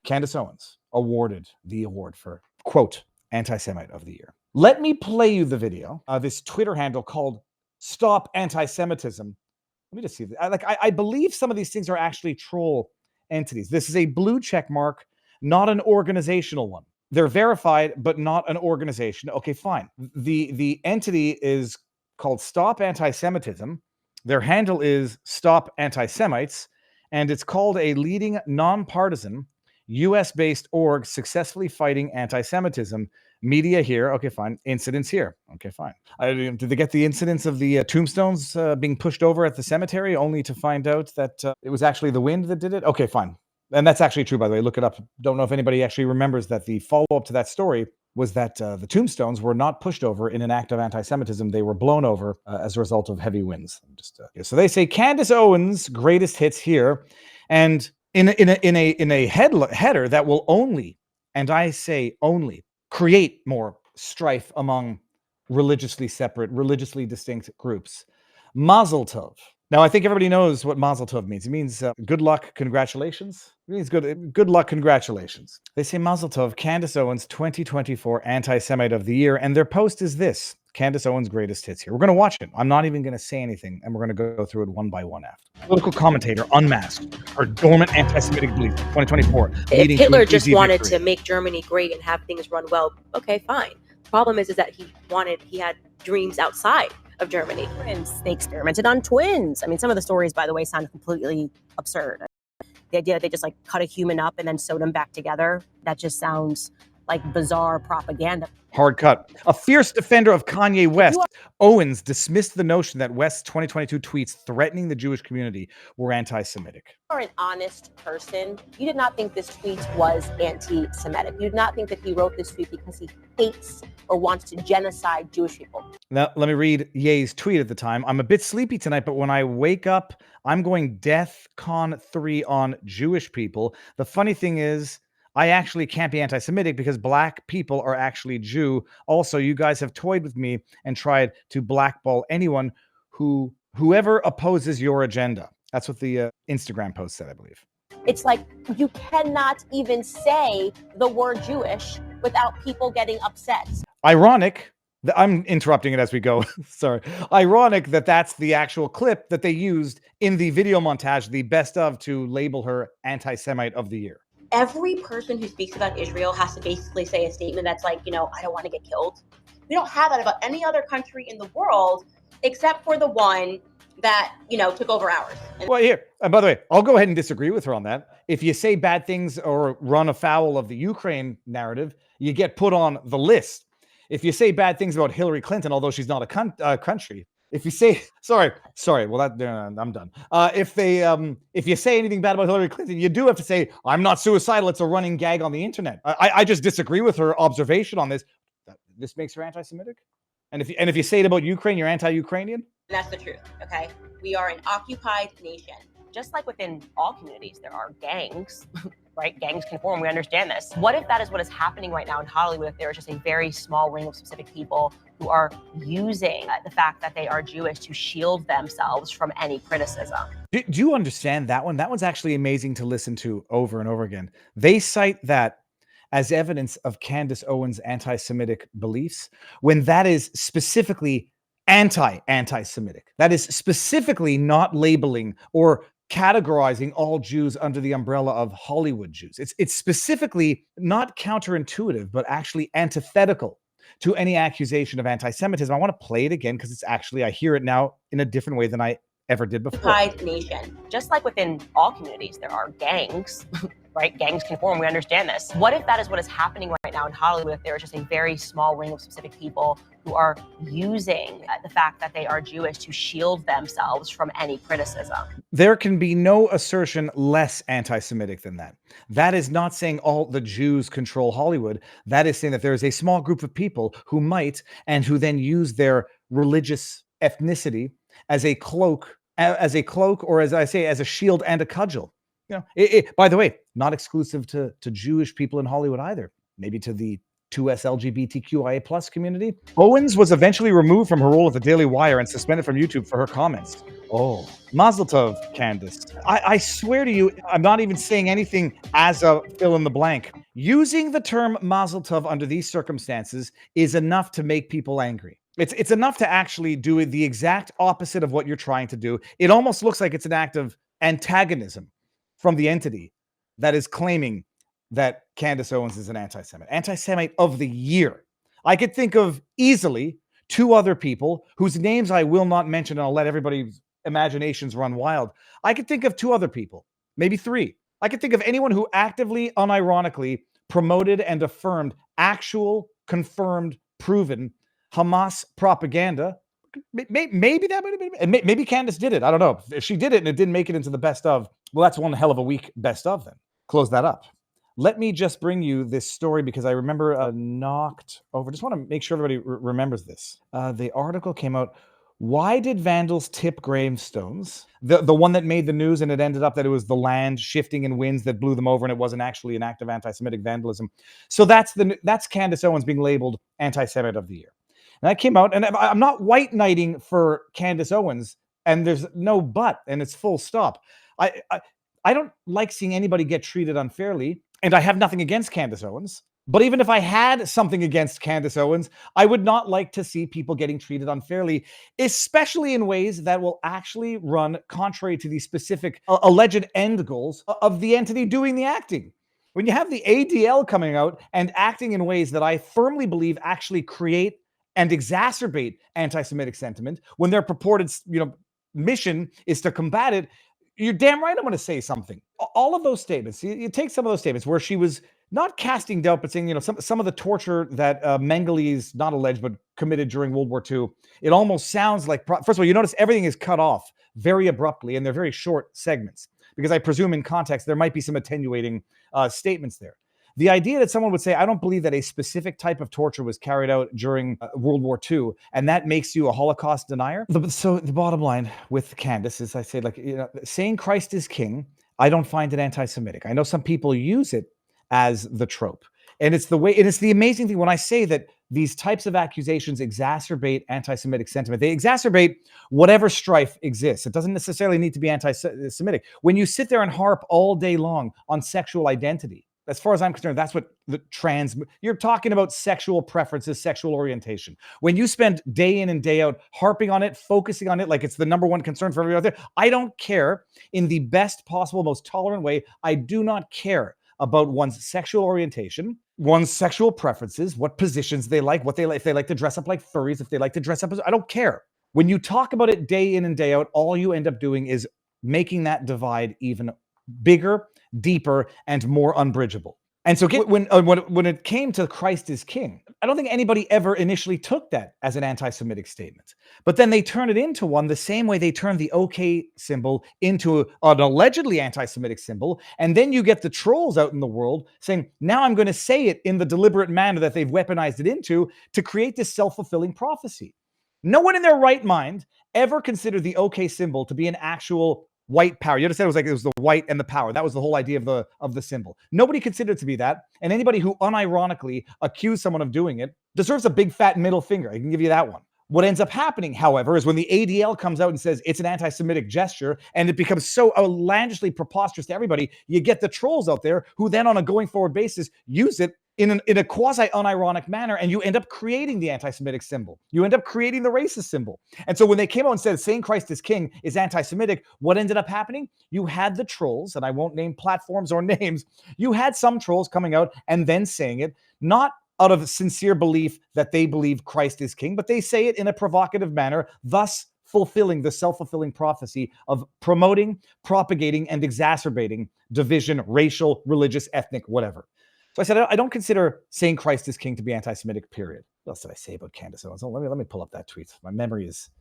Candace Owens awarded the award for, quote, Anti-Semite of the Year. Let me play you the video of this Twitter handle called Stop Anti-Semitism. Let me just see. I believe some of these things are actually troll entities. This is a blue check mark, not an organizational one. They're verified, but not an organization. Okay, fine. The entity is called Stop Anti-Semitism. Their handle is Stop Anti-Semites, and it's called a leading nonpartisan US-based org successfully fighting anti-Semitism. Media here. Okay, fine. Incidents here. Okay, fine. Did they get the incidents of the tombstones being pushed over at the cemetery only to find out that it was actually the wind that did it? Okay, fine. And that's actually true, by the way. Look it up. Don't know if anybody actually remembers that the follow-up to that story was that the tombstones were not pushed over in an act of anti-Semitism. They were blown over as a result of heavy winds. So they say Candace Owens' greatest hits here, and in a header that will only, and I say only, create more strife among religiously separate, religiously distinct groups. Mazel tov. Now, I think everybody knows what Mazel tov means. It means good luck, congratulations. It means good luck, congratulations. They say Mazel tov, Candace Owens 2024 Anti-Semite of the Year, and their post is this, Candace Owens' greatest hits here. We're going to watch it. I'm not even going to say anything, and we're going to go through it one by one after. Political commentator unmasked her dormant anti-Semitic beliefs 2024. If Hitler just wanted to make Germany great and have things run well, okay, fine. The problem is that he had dreams outside of Germany. They experimented on twins. I mean, some of the stories, by the way, sound completely absurd. The idea that they just like cut a human up and then sewed them back together, that just sounds like bizarre propaganda. Hard cut. A fierce defender of Kanye West, Owens dismissed the notion that West's 2022 tweets threatening the Jewish community were anti-Semitic. You are an honest person. You did not think this tweet was anti-Semitic. You did not think that he wrote this tweet because he hates or wants to genocide Jewish people. Now, let me read Ye's tweet at the time. I'm a bit sleepy tonight, but when I wake up, I'm going DEFCON 3 on Jewish people. The funny thing is, I actually can't be anti-Semitic because black people are actually Jew. Also, you guys have toyed with me and tried to blackball anyone whoever opposes your agenda. That's what the Instagram post said, I believe. It's like you cannot even say the word Jewish without people getting upset. Ironic. I'm interrupting it as we go. Sorry. Ironic that that's the actual clip that they used in the video montage, the best of, to label her anti-Semite of the year. Every person who speaks about Israel has to basically say a statement that's like, I don't want to get killed. We don't have that about any other country in the world, except for the one that, took over ours. Well, here, and by the way, I'll go ahead and disagree with her on that. If you say bad things or run afoul of the Ukraine narrative, you get put on the list. If you say bad things about Hillary Clinton, although she's not a country, if you say, sorry, well, I'm done. If you say anything bad about Hillary Clinton, you do have to say, I'm not suicidal. It's a running gag on the internet. I just disagree with her observation on this. This makes her anti-Semitic. And if you say it about Ukraine, you're anti-Ukrainian. That's the truth. Okay. We are an occupied nation. Just like within all communities, there are gangs, right? Gangs can form. We understand this. What if that is what is happening right now in Hollywood? If there is just a very small ring of specific people who are using the fact that they are Jewish to shield themselves from any criticism. Do you understand that one? That one's actually amazing to listen to over and over again. They cite that as evidence of Candace Owens' anti-Semitic beliefs when that is specifically anti-Semitic. That is specifically not labeling or categorizing all Jews under the umbrella of Hollywood Jews. It's specifically not counterintuitive, but actually antithetical to any accusation of anti-Semitism. I want to play it again because it's actually, I hear it now in a different way than I ever did before. Occupied nation. Just like within all communities, there are gangs, right? Gangs can form. We understand this. What if that is what is happening right now in Hollywood? If there is just a very small ring of specific people who are using the fact that they are Jewish to shield themselves from any criticism. There can be no assertion less anti-Semitic than that. That is not saying all the Jews control Hollywood. That is saying that there is a small group of people who might and who then use their religious ethnicity as a cloak, or as I say, as a shield and a cudgel. By the way, not exclusive to Jewish people in Hollywood either. Maybe to the 2S LGBTQIA plus community. Owens was eventually removed from her role at the Daily Wire and suspended from YouTube for her comments. Oh, Mazel Tov, Candace. I swear to you, I'm not even saying anything as a fill in the blank. Using the term Mazel Tov under these circumstances is enough to make people angry. It's enough to actually do the exact opposite of what you're trying to do. It almost looks like it's an act of antagonism from the entity that is claiming that Candace Owens is an anti-Semite. Anti-Semite of the year. I could think of easily 2 other people whose names I will not mention, and I'll let everybody's imaginations run wild. I could think of 2 other people, maybe 3. I could think of anyone who actively, unironically promoted and affirmed actual, confirmed, proven Hamas propaganda. Maybe that would have been, and maybe Candace did it. I don't know. If she did it and it didn't make it into the best of, well, that's one hell of a week best of then. Close that up. Let me just bring you this story because I remember knocked over. Just want to make sure everybody remembers this. The article came out. Why did vandals tip gravestones? The one that made the news, and it ended up that it was the land shifting in winds that blew them over, and it wasn't actually an act of anti-Semitic vandalism. So that's Candace Owens being labeled anti-Semite of the year. And that came out, and I'm not white knighting for Candace Owens, and there's no but, and it's full stop. I don't like seeing anybody get treated unfairly, and I have nothing against Candace Owens. But even if I had something against Candace Owens, I would not like to see people getting treated unfairly, especially in ways that will actually run contrary to the specific alleged end goals of the entity doing the acting. When you have the ADL coming out and acting in ways that I firmly believe actually create and exacerbate anti-Semitic sentiment, when their purported, mission is to combat it, you're damn right I'm going to say something. All of those statements, you take some of those statements where she was not casting doubt, but saying, some of the torture that Mengele's, not alleged, but committed during World War II, it almost sounds like, first of all, you notice everything is cut off very abruptly, and they're very short segments, because I presume in context, there might be some attenuating statements there. The idea that someone would say, I don't believe that a specific type of torture was carried out during World War II, and that makes you a Holocaust denier. So the bottom line with Candace is, I say, saying Christ is king, I don't find it anti-Semitic. I know some people use it as the trope. And it's the amazing thing when I say that these types of accusations exacerbate anti-Semitic sentiment. They exacerbate whatever strife exists. It doesn't necessarily need to be anti-Semitic. When you sit there and harp all day long on sexual identity, as far as I'm concerned, that's what you're talking about sexual preferences, sexual orientation. When you spend day in and day out harping on it, focusing on it like it's the number one concern for everybody out there, I don't care. In the best possible, most tolerant way, I do not care about one's sexual orientation, one's sexual preferences, what positions they like, what they like, if they like to dress up like furries, if they like to dress up as, I don't care. When you talk about it day in and day out, all you end up doing is making that divide even bigger, deeper, and more unbridgeable. And so when it came to Christ is king, I don't think anybody ever initially took that as an anti-Semitic statement. But then they turn it into one the same way they turn the OK symbol into an allegedly anti-Semitic symbol. And then you get the trolls out in the world saying, now I'm going to say it in the deliberate manner that they've weaponized it into to create this self-fulfilling prophecy. No one in their right mind ever considered the OK symbol to be an actual white power. You understand? It was the white and the power. That was the whole idea of the symbol. Nobody considered it to be that. And anybody who unironically accused someone of doing it deserves a big fat middle finger. I can give you that one. What ends up happening, however, is when the ADL comes out and says it's an anti-Semitic gesture, and it becomes so outlandishly preposterous to everybody, you get the trolls out there who then on a going forward basis use it in a quasi-unironic manner, and you end up creating the anti-Semitic symbol. You end up creating the racist symbol. And so when they came out and said saying Christ is king is anti-Semitic, what ended up happening? You had the trolls, and I won't name platforms or names, you had some trolls coming out and then saying it, not out of sincere belief that they believe Christ is king, but they say it in a provocative manner, thus fulfilling the self-fulfilling prophecy of promoting, propagating, and exacerbating division, racial, religious, ethnic, whatever. So I said, I don't consider saying Christ is king to be anti-Semitic, period. What else did I say about Candace Owens? Oh, let me pull up that tweet. My memory is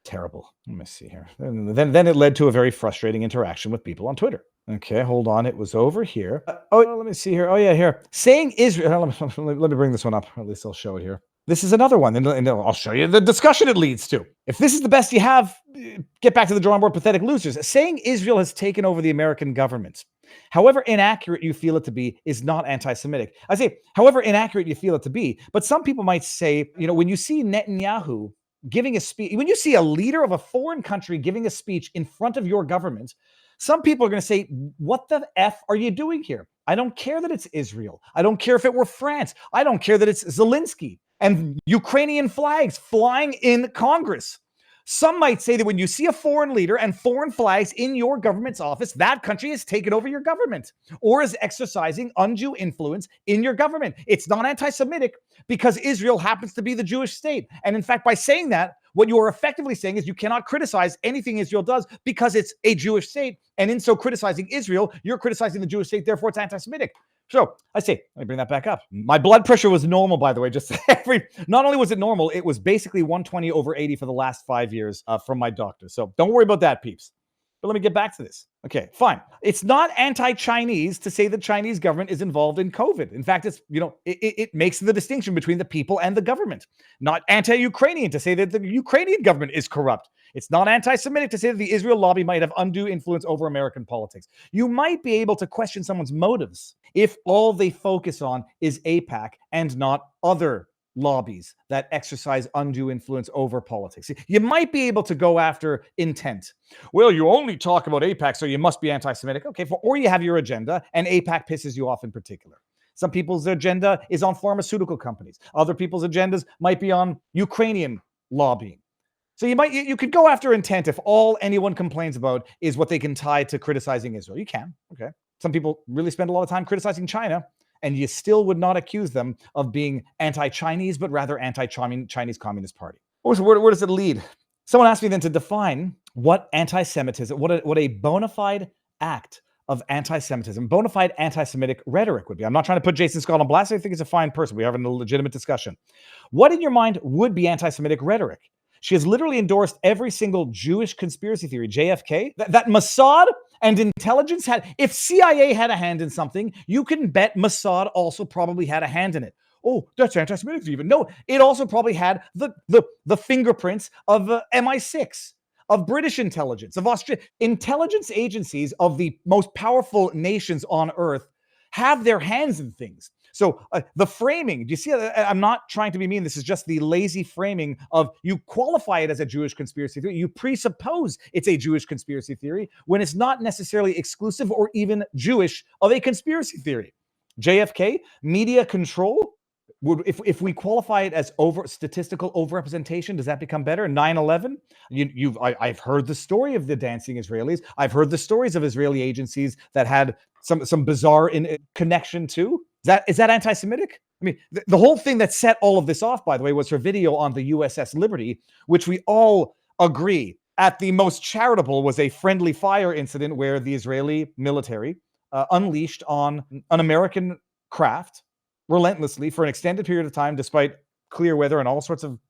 terrible. Let me see here. And then it led to a very frustrating interaction with people on Twitter. Okay, hold on. It was over here. Let me see here. Oh, yeah, here. Saying Israel. Let me bring this one up. Or at least I'll show it here. This is another one, and I'll show you the discussion it leads to. If this is the best you have, get back to the drawing board, pathetic losers. Saying Israel has taken over the American government, however inaccurate you feel it to be, is not anti-Semitic. I say, however inaccurate you feel it to be, but some people might say, when you see Netanyahu giving a speech, when you see a leader of a foreign country giving a speech in front of your government, some people are going to say, what the F are you doing here? I don't care that it's Israel. I don't care if it were France. I don't care that it's Zelensky and Ukrainian flags flying in Congress. Some might say that when you see a foreign leader and foreign flags in your government's office, that country has taken over your government or is exercising undue influence in your government. It's not anti-Semitic because Israel happens to be the Jewish state. And in fact, by saying that, what you are effectively saying is you cannot criticize anything Israel does because it's a Jewish state. And in so criticizing Israel, you're criticizing the Jewish state, therefore it's anti-Semitic. So I say, let me bring that back up. My blood pressure was normal, by the way. Not only was it normal, it was basically 120/80 for the last 5 years from my doctor. So don't worry about that, peeps. But let me get back to this. Okay, fine. It's not anti-Chinese to say the Chinese government is involved in COVID. In fact, it makes the distinction between the people and the government. Not anti-Ukrainian to say that the Ukrainian government is corrupt. It's not anti-Semitic to say that the Israel lobby might have undue influence over American politics. You might be able to question someone's motives if all they focus on is AIPAC and not other lobbies that exercise undue influence over politics. You might be able to go after intent. Well, you only talk about AIPAC, so you must be anti-Semitic. Okay, or you have your agenda, and AIPAC pisses you off in particular. Some people's agenda is on pharmaceutical companies. Other people's agendas might be on Ukrainian lobbying. So you could go after intent if all anyone complains about is what they can tie to criticizing Israel. You can, okay. Some people really spend a lot of time criticizing China, and you still would not accuse them of being anti-Chinese, but rather anti-Chinese Communist Party. Where does it lead? Someone asked me then to define what anti-Semitism, what a bona fide act of anti-Semitism, bona fide anti-Semitic rhetoric would be. I'm not trying to put Jason Scott on blast. I think he's a fine person. We're having a legitimate discussion. What in your mind would be anti-Semitic rhetoric? She has literally endorsed every single Jewish conspiracy theory. JFK, that Mossad and intelligence had, if CIA had a hand in something, you can bet Mossad also probably had a hand in it. Oh, that's anti-Semitic even. No, it also probably had the fingerprints of MI6, of British intelligence, of Australia. Intelligence agencies of the most powerful nations on earth have their hands in things. So the framing, do you see? I'm not trying to be mean. This is just the lazy framing of you qualify it as a Jewish conspiracy theory. You presuppose it's a Jewish conspiracy theory when it's not necessarily exclusive or even Jewish of a conspiracy theory. JFK, media control. If we qualify it as statistical overrepresentation, does that become better? 9/11. I've heard the story of the dancing Israelis. I've heard the stories of Israeli agencies that had some bizarre connection to. Is that anti-Semitic? I mean, the whole thing that set all of this off, by the way, was her video on the USS Liberty, which we all agree at the most charitable was a friendly fire incident where the Israeli military unleashed on an American craft relentlessly for an extended period of time, despite clear weather and all sorts of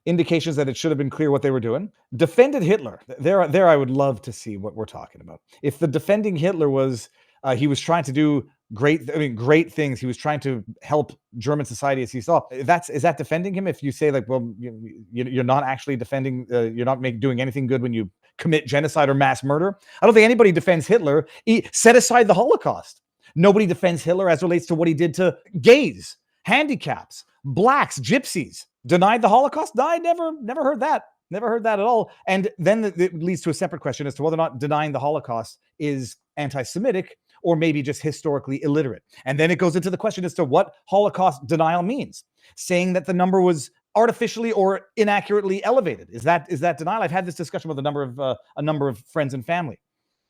indications that it should have been clear what they were doing. Defended Hitler. There I would love to see what we're talking about. If the defending Hitler was he was trying to do great things. He was trying to help German society as he saw. Is that defending him? If you say like, well, you're not actually defending, you're not doing anything good when you commit genocide or mass murder. I don't think anybody defends Hitler. Set aside the Holocaust. Nobody defends Hitler as relates to what he did to gays, handicaps, blacks, gypsies. Denied the Holocaust? No, I never heard that. Never heard that at all. And then it leads to a separate question as to whether or not denying the Holocaust is anti-Semitic or maybe just historically illiterate. And then it goes into the question as to what Holocaust denial means. Saying that the number was artificially or inaccurately elevated. Is that denial? I've had this discussion with a number of friends and family.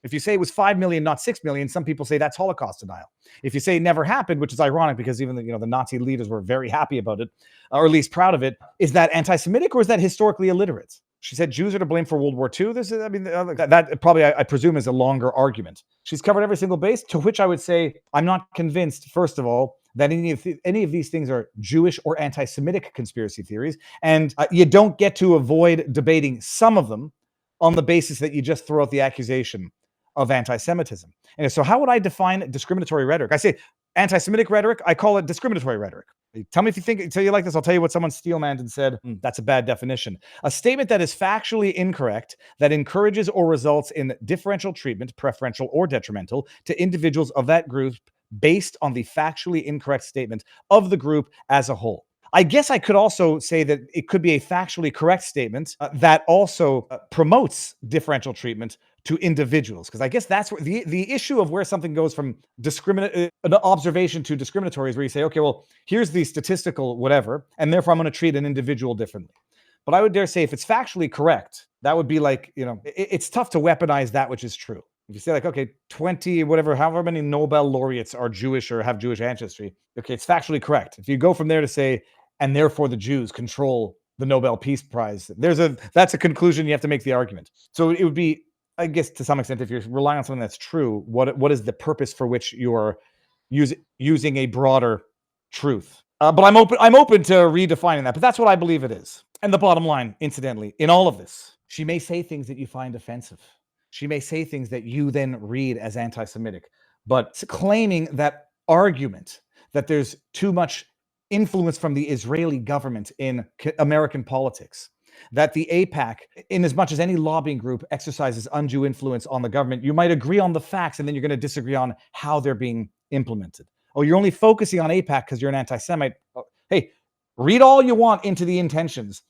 If you say it was 5 million, not 6 million, some people say that's Holocaust denial. If you say it never happened, which is ironic because even the Nazi leaders were very happy about it, or at least proud of it, is that anti-Semitic or is that historically illiterate? She said Jews are to blame for World War II. That probably, I presume, is a longer argument. She's covered every single base, to which I would say I'm not convinced, first of all, that any of these things are Jewish or anti-Semitic conspiracy theories. And you don't get to avoid debating some of them on the basis that you just throw out the accusation of anti-Semitism. And so how would I define discriminatory rhetoric? I say anti-Semitic rhetoric, I call it discriminatory rhetoric. Tell me if you think, tell you like this, I'll tell you what someone steelmanned and said, that's a bad definition. A statement that is factually incorrect, that encourages or results in differential treatment, preferential or detrimental, to individuals of that group based on the factually incorrect statement of the group as a whole. I guess I could also say that it could be a factually correct statement that also promotes differential treatment to individuals, because I guess that's where the issue of where something goes from an observation to discriminatory is where you say, okay, well, here's the statistical whatever, and therefore I'm going to treat an individual differently. But I would dare say if it's factually correct, that would be like, it's tough to weaponize that which is true. If you say like, okay, 20, whatever, however many Nobel laureates are Jewish or have Jewish ancestry, okay, it's factually correct. If you go from there to say, and therefore the Jews control the Nobel Peace Prize, that's a conclusion you have to make the argument. So it would be, I guess to some extent, if you're relying on something that's true, what is the purpose for which you're using a broader truth? But I'm open to redefining that, but that's what I believe it is. And the bottom line, incidentally, in all of this, she may say things that you find offensive. She may say things that you then read as anti-Semitic, but claiming that argument that there's too much influence from the Israeli government in American politics, that the AIPAC, in as much as any lobbying group exercises undue influence on the government, you might agree on the facts and then you're going to disagree on how they're being implemented. Oh, you're only focusing on AIPAC because you're an anti-Semite. Oh, hey, read all you want into the intentions.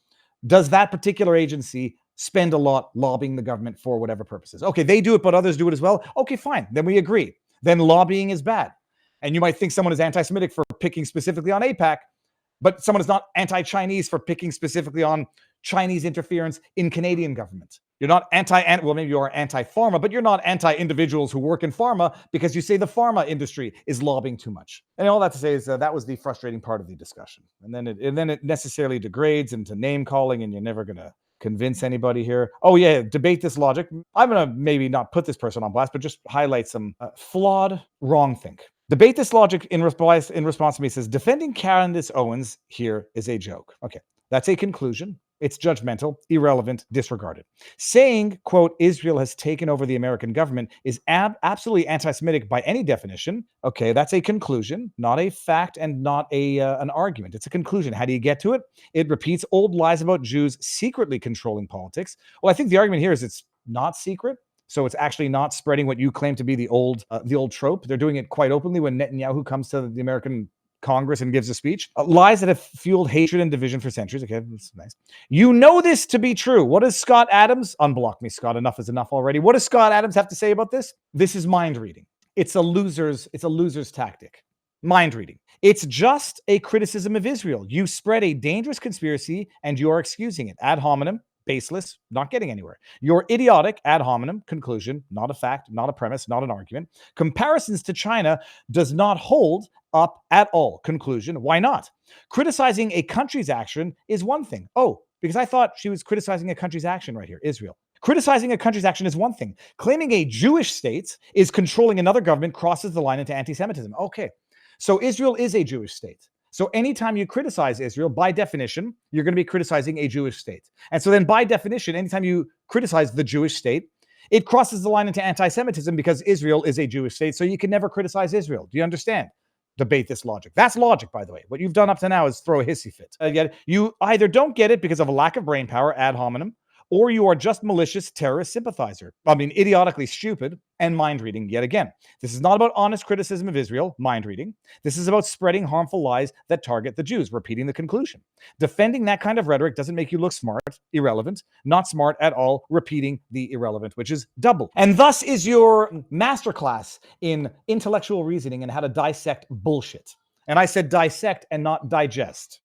Does that particular agency spend a lot lobbying the government for whatever purposes? Okay, they do it, but others do it as well. Okay, fine. Then we agree. Then lobbying is bad. And you might think someone is anti-Semitic for picking specifically on AIPAC, but someone is not anti-Chinese for picking specifically on Chinese interference in Canadian government. You're not well, maybe you are anti-pharma, but you're not anti-individuals who work in pharma because you say the pharma industry is lobbying too much. And all that to say is that was the frustrating part of the discussion. And then it necessarily degrades into name calling, and you're never going to convince anybody here. Oh yeah, debate this logic. I'm going to maybe not put this person on blast, but just highlight some flawed wrongthink. Debate this logic in response to me says, defending Candace Owens here is a joke. Okay, that's a conclusion. It's judgmental, irrelevant, disregarded. Saying, quote, Israel has taken over the American government is absolutely anti-Semitic by any definition. Okay, that's a conclusion, not a fact and not an argument. It's a conclusion. How do you get to it? It repeats old lies about Jews secretly controlling politics. Well, I think the argument here is it's not secret. So it's actually not spreading what you claim to be the old trope. They're doing it quite openly when Netanyahu comes to the American Congress and gives a speech. Lies that have fueled hatred and division for centuries. Okay, that's nice. You know this to be true. What does Scott Adams, unblock me, Scott, enough is enough already. What does Scott Adams have to say about this? This is mind reading. It's a loser's tactic. Mind reading. It's just a criticism of Israel. You spread a dangerous conspiracy and you're excusing it. Ad hominem. Baseless, not getting anywhere. You're idiotic, ad hominem, conclusion, not a fact, not a premise, not an argument. Comparisons to China does not hold up at all, conclusion. Why not? Criticizing a country's action is one thing. Oh, because I thought she was criticizing a country's action right here, Israel. Criticizing a country's action is one thing. Claiming a Jewish state is controlling another government crosses the line into anti-Semitism. Okay, so Israel is a Jewish state. So anytime you criticize Israel, by definition, you're going to be criticizing a Jewish state. And so then by definition, anytime you criticize the Jewish state, it crosses the line into anti-Semitism because Israel is a Jewish state. So you can never criticize Israel. Do you understand? Debate this logic. That's logic, by the way. What you've done up to now is throw a hissy fit. Yet you either don't get it because of a lack of brain power, ad hominem, or you are just malicious terrorist sympathizer. I mean, idiotically stupid and mind reading yet again. This is not about honest criticism of Israel, mind reading. This is about spreading harmful lies that target the Jews, repeating the conclusion. Defending that kind of rhetoric doesn't make you look smart, irrelevant, not smart at all, repeating the irrelevant, which is double. And thus is your masterclass in intellectual reasoning and how to dissect bullshit. And I said dissect and not digest.